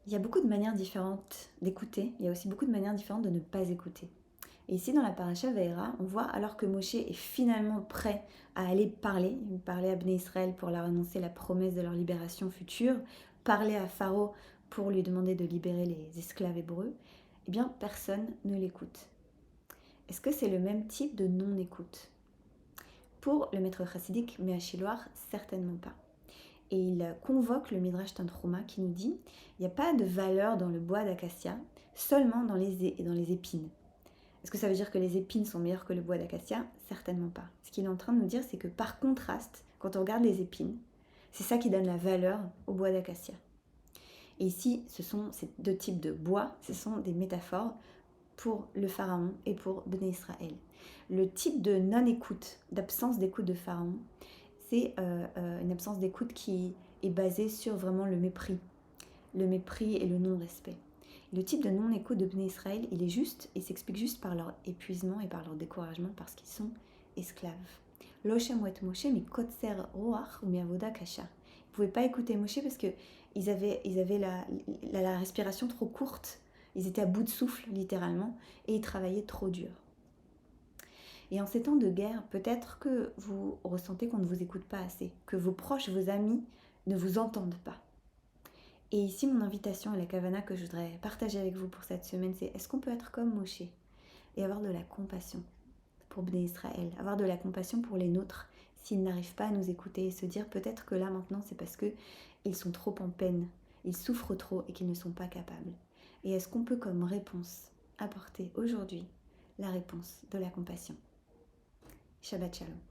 Il y a beaucoup de manières différentes d'écouter, il y a aussi beaucoup de manières différentes de ne pas écouter. Et ici dans la paracha Vaïra, on voit alors que Moshe est finalement prêt à aller parler à Bnei Israël pour leur annoncer la promesse de leur libération future, parler à Pharaon pour lui demander de libérer les esclaves hébreux, eh bien personne ne l'écoute. Est-ce que c'est le même type de non-écoute? Pour le maître chassidique Méachiloir, certainement pas. Et il convoque le Midrash Tantruma qui nous dit il n'y a pas de valeur dans le bois d'acacia, seulement dans les épines. Est-ce que ça veut dire que les épines sont meilleures que le bois d'acacia? Certainement pas. Ce qu'il est en train de nous dire, c'est que par contraste, quand on regarde les épines, c'est ça qui donne la valeur au bois d'acacia. Et ici, ce sont ces deux types de bois, ce sont des métaphores pour le pharaon et pour Bnei Israël. Le type de non-écoute, d'absence d'écoute de pharaon, c'est une absence d'écoute qui est basée sur vraiment le mépris et le non-respect. Le type de non-écoute de Bnei Israël, il est juste et s'explique juste par leur épuisement et par leur découragement parce qu'ils sont esclaves. Loshem wet Moshe mi kotser roach ou mi avoda kasha. Ils ne pouvaient pas écouter Moshe parce qu'ils avaient la respiration trop courte. Ils étaient à bout de souffle, littéralement, et ils travaillaient trop dur. Et en ces temps de guerre, peut-être que vous ressentez qu'on ne vous écoute pas assez, que vos proches, vos amis ne vous entendent pas. Et ici, mon invitation et la kavana que je voudrais partager avec vous pour cette semaine, c'est est-ce qu'on peut être comme Moshe et avoir de la compassion pour Bnei Israël, avoir de la compassion pour les nôtres s'ils n'arrivent pas à nous écouter et se dire peut-être que là maintenant c'est parce qu'ils sont trop en peine, ils souffrent trop et qu'ils ne sont pas capables. Et est-ce qu'on peut comme réponse apporter aujourd'hui la réponse de la compassion? Shabbat Shalom.